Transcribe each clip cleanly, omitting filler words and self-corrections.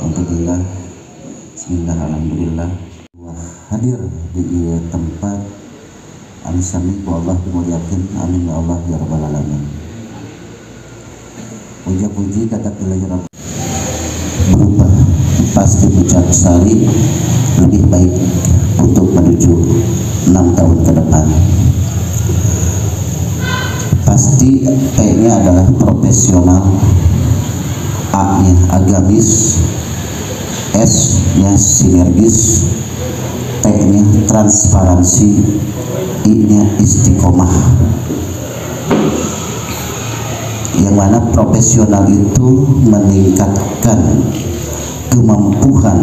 Alhamdulillah, Bismillah, Alhamdulillah. Hadir di tempat Anisami ku Allah dimuliakan, amin ya Allah ya rabbal alamin. Puji kata ilahi berubah pasti ucap sari lebih baik untuk menuju 6 tahun ke depan. Pasti P-nya adalah profesional, A-nya agamis, S-nya sinergis, T-nya transparansi, I-nya istiqomah. Yang mana profesional itu meningkatkan kemampuan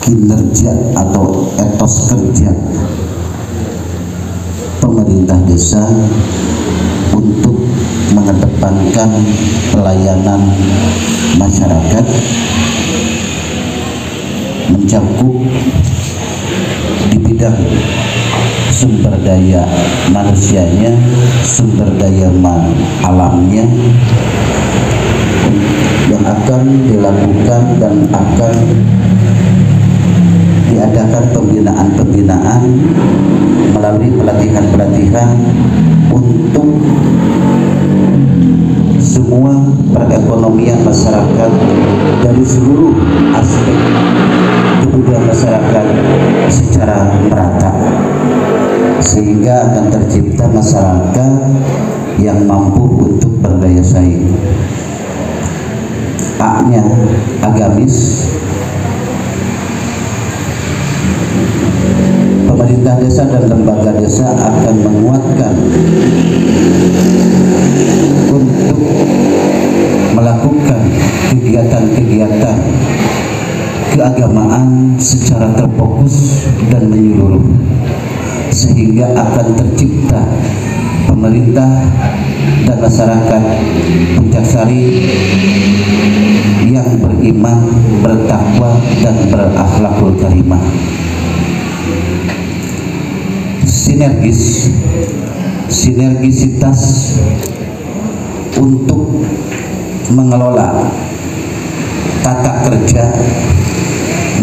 kinerja atau etos kerja pemerintah desa untuk mengedepankan pelayanan masyarakat, mencakup di bidang sumber daya manusianya, sumber daya alamnya, yang akan dilakukan dan akan diadakan pembinaan-pembinaan melalui pelatihan-pelatihan untuk semua perekonomian masyarakat dari seluruh aspek kebutuhan masyarakat secara merata, sehingga akan tercipta masyarakat yang mampu untuk berdaya saing. A-nya agamis, pemerintah desa dan lembaga desa akan menguatkan untuk melakukan kegiatan-kegiatan keagamaan secara terfokus dan menyeluruh, sehingga akan tercipta pemerintah dan masyarakat Puncak Sari yang beriman, bertakwa, dan berakhlakul karimah. Sinergisitas untuk mengelola tata kerja,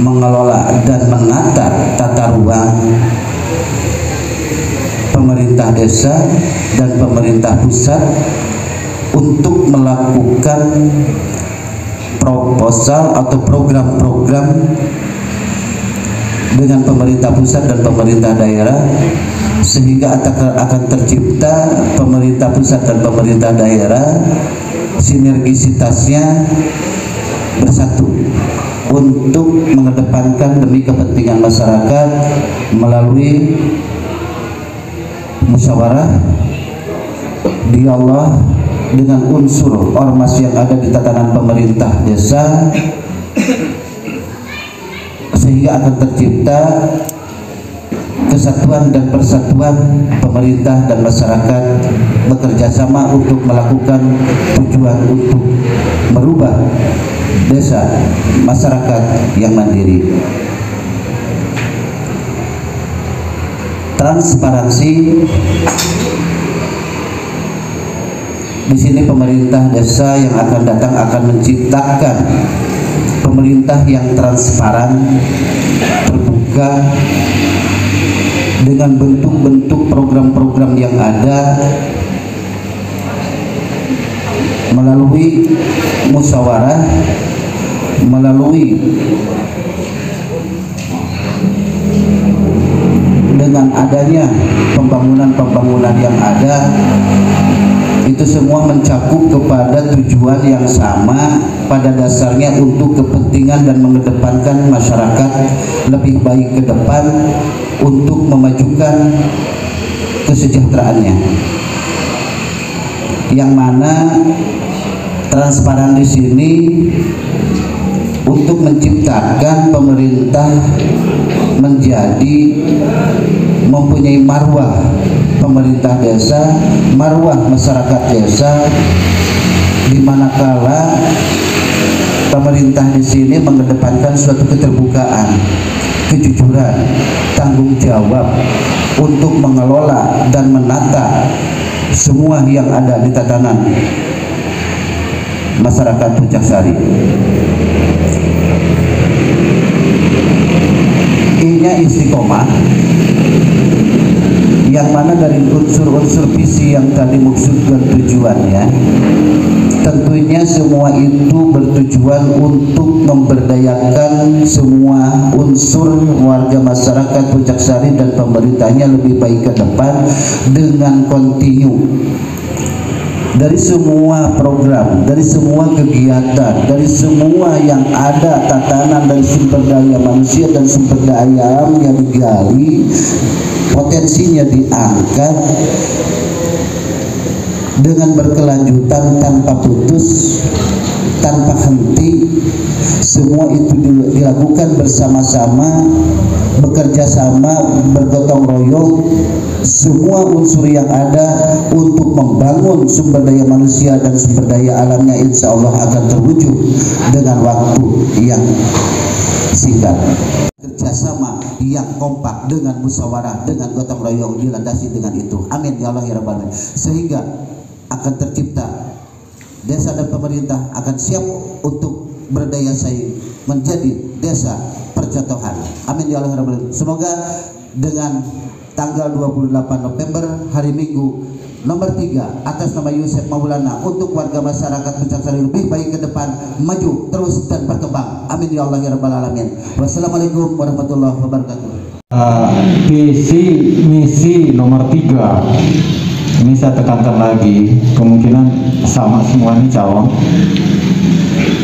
mengelola dan menata tata ruang pemerintah desa dan pemerintah pusat untuk melakukan proposal atau program-program dengan pemerintah pusat dan pemerintah daerah, sehingga akan tercipta pemerintah pusat dan pemerintah daerah sinergisitasnya bersatu untuk mengedepankan demi kepentingan masyarakat melalui musyawarah, dialog dengan unsur ormas yang ada di tatanan pemerintah desa, sehingga akan tercipta kesatuan dan persatuan pemerintah dan masyarakat bekerja sama untuk melakukan tujuan untuk merubah desa masyarakat yang mandiri. Transparansi, di sini pemerintah desa yang akan datang akan menciptakan pemerintah yang transparan, terbuka, dengan bentuk-bentuk program-program yang ada melalui musyawarah, melalui dengan adanya pembangunan-pembangunan yang ada, itu semua mencakup kepada tujuan yang sama, pada dasarnya untuk kepentingan dan mengedepankan masyarakat lebih baik ke depan untuk memajukan kesejahteraannya. Yang mana transparan di sini untuk menciptakan pemerintah menjadi mempunyai marwah pemerintah desa, marwah masyarakat desa, di manakala pemerintah di sini mengedepankan suatu keterbukaan, kejujuran, tanggung jawab untuk mengelola dan menata semua yang ada di tatanan masyarakat Pucaksari. I-nya istiqomah, yang mana dari unsur-unsur visi yang tadi maksudkan tujuannya, tentunya semua itu bertujuan untuk memberdayakan semua unsur warga masyarakat Pucaksari dan pemerintahnya lebih baik ke depan dengan kontinu dari semua program, dari semua kegiatan, dari semua yang ada tatanan dari sumber daya manusia dan sumber daya alam yang digali, potensinya diangkat dengan berkelanjutan tanpa putus, tanpa henti. Semua itu dilakukan bersama-sama, bekerja sama, bergotong royong, semua unsur yang ada untuk membangun sumber daya manusia dan sumber daya alamnya, insya Allah akan terwujud dengan waktu yang singkat. Kerjasama yang kompak dengan musyawarah, dengan gotong royong dilandasi dengan itu. Amin ya Allah ya Rabbal Alamin. Sehingga akan tercipta desa dan pemerintah akan siap untuk berdaya saing menjadi desa percontohan. Amin ya Allah ya Rabbal Alamin. Semoga dengan tanggal 28 November hari Minggu nomor 3 atas nama Yusef Maulana untuk warga masyarakat Pucaksari lebih baik ke depan, maju terus dan berkembang. Amin ya Allah ya Rabbal Alamin. Wassalamualaikum warahmatullahi wabarakatuh. Visi misi nomor 3 ini saya tekankan lagi, kemungkinan sama semua ini calon.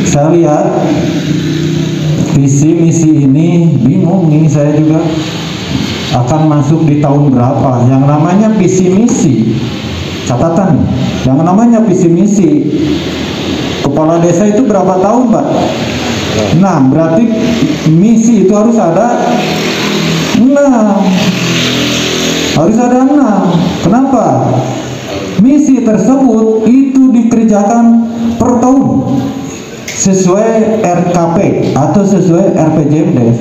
Saya lihat visi misi ini bingung nih, saya juga akan masuk di tahun berapa. Yang namanya visi misi, catatan, yang namanya visi misi kepala desa itu berapa tahun, Pak? Nah, berarti misi itu harus ada 6. Harus ada 6. Kenapa? Misi tersebut itu dikerjakan per tahun sesuai RKP atau sesuai RPJMDes.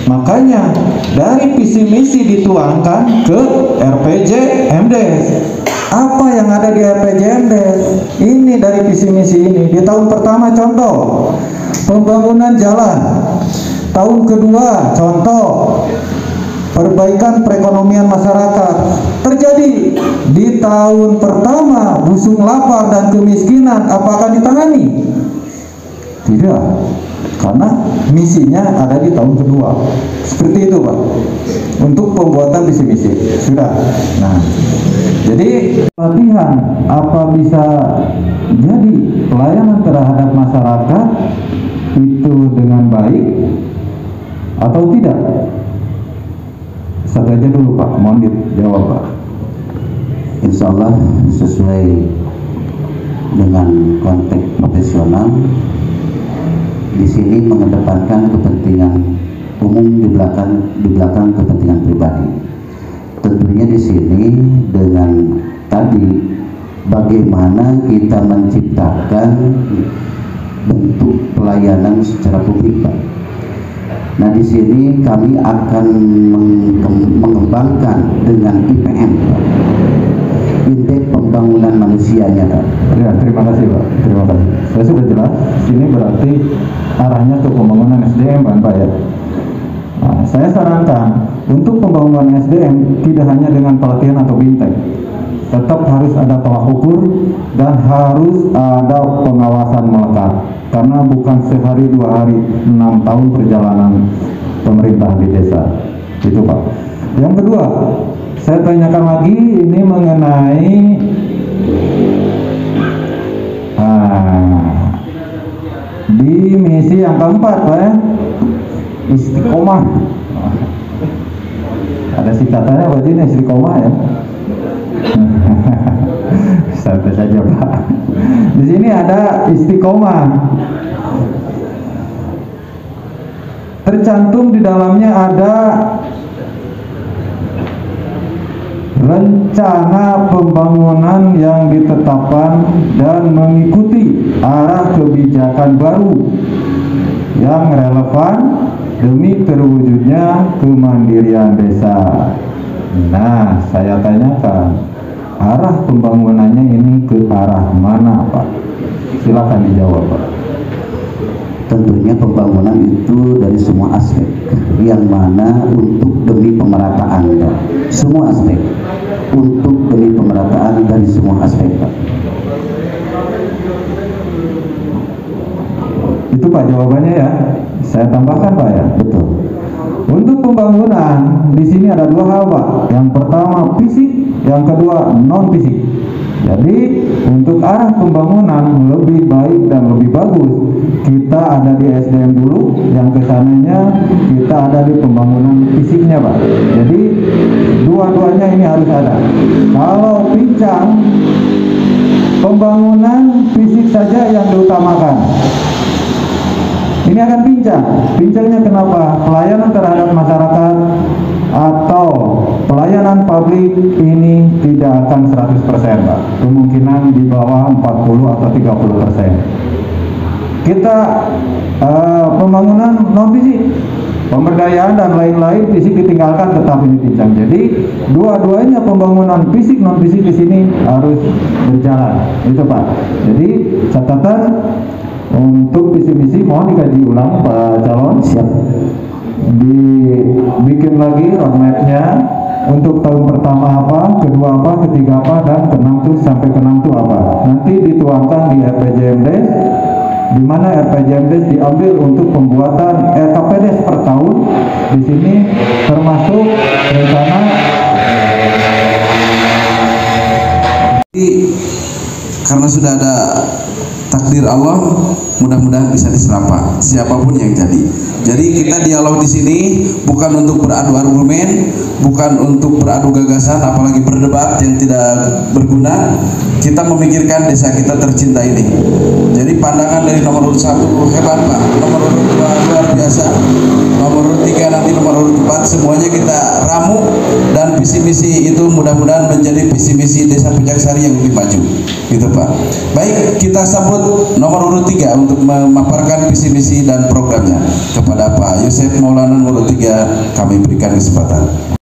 Makanya dari visi misi dituangkan ke RPJMDes. Apa yang ada di RPJMDes? Ini dari visi misi ini. Di tahun pertama contoh pembangunan jalan. Tahun kedua contoh perbaikan perekonomian masyarakat. Terjadi di tahun pertama busung lapar dan kemiskinan, apakah ditangani? Tidak, karena misinya ada di tahun kedua. Seperti itu, Pak, untuk pembuatan visi misi sudah. Nah, jadi latihan apa bisa jadi pelayanan terhadap masyarakat itu dengan baik atau tidak? Satu aja dulu, Pak, mohon dijawab, Pak. Insya Allah sesuai dengan konteks profesional, di sini mengedepankan kepentingan umum di belakang kepentingan pribadi. Tentunya di sini dengan tadi bagaimana kita menciptakan bentuk pelayanan secara publik, Pak. Nah, di sini kami akan mengembangkan dengan IPM, Indeks Pembangunan Manusianya, Pak. Ya, terima kasih, Pak. Terima kasih. Saya sudah jelas. Ini berarti arahnya ke pembangunan SDM, Pak ya. Nah, saya sarankan untuk pembangunan SDM tidak hanya dengan pelatihan atau bintang, tetap harus ada tolak ukur dan harus ada pengawasan melekat. Karena bukan sehari 2 hari, 6 tahun perjalanan pemerintah di desa. Itu, Pak. Yang kedua, saya tanyakan lagi ini mengenai di misi yang keempat, Pak ya, istiqomah. Ada singkatannya berarti ini istiqomah ya. Santai saja, Pak. Di sini ada istiqomah. Tercantum di dalamnya ada rencana pembangunan yang ditetapkan dan mengikuti arah kebijakan baru yang relevan demi terwujudnya kemandirian desa. Nah, saya tanyakan, arah pembangunannya ini ke arah mana, Pak? Silakan dijawab, Pak. Tentunya pembangunan itu dari semua aspek, yang mana untuk demi pemerataan, Pak. Semua aspek, untuk demi pemerataan dari semua aspek, Pak. Itu Pak jawabannya ya. Saya tambahkan Pak ya. Betul. Untuk pembangunan di sini ada dua hal Pak. Yang pertama fisik, yang kedua non fisik. Jadi untuk arah pembangunan lebih baik dan lebih bagus, kita ada di SDM dulu, yang kesananya kita ada di pembangunan fisiknya Pak. Jadi dua-duanya ini harus ada. Kalau pincang, pembangunan fisik saja yang diutamakan. Ini akan pincang. Pincangnya kenapa? Pelayanan terhadap masyarakat atau pelayanan publik ini tidak akan 100% Pak. Kemungkinan di bawah 40 atau 30%. Kita pembangunan non fisik, pemberdayaan dan lain-lain fisik ditinggalkan, tetap ini pincang. Jadi dua-duanya pembangunan fisik non fisik di sini harus berjalan. Itu Pak. Jadi catatan untuk visi misi mohon dikaji ulang Pak calon, siap dibikin lagi roadmapnya untuk tahun pertama apa, kedua apa, ketiga apa, dan keenam tuh sampai keenam tuh apa. Nanti dituangkan di RPJMDes, di mana RPJMDes diambil untuk pembuatan RKPDes per tahun. Di sini termasuk rencana. Karena sudah ada takdir Allah, mudah-mudahan bisa diserap siapapun yang jadi. Jadi kita dialog di sini bukan untuk beradu argumen, bukan untuk beradu gagasan, apalagi berdebat yang tidak berguna. Kita memikirkan desa kita tercinta ini. Jadi pandangan dari nomor urut 1 hebat Pak, nomor urut 2 luar biasa, nomor urut 3 nanti nomor urut 4 semuanya kita ramu, dan visi misi itu mudah-mudahan menjadi visi misi Desa Pujaksari yang lebih maju. Gitu Pak. Baik, kita sambut nomor urut 3 untuk memaparkan visi misi dan programnya. Kepada Pak Yosef Maulana nomor urut 3 kami berikan kesempatan.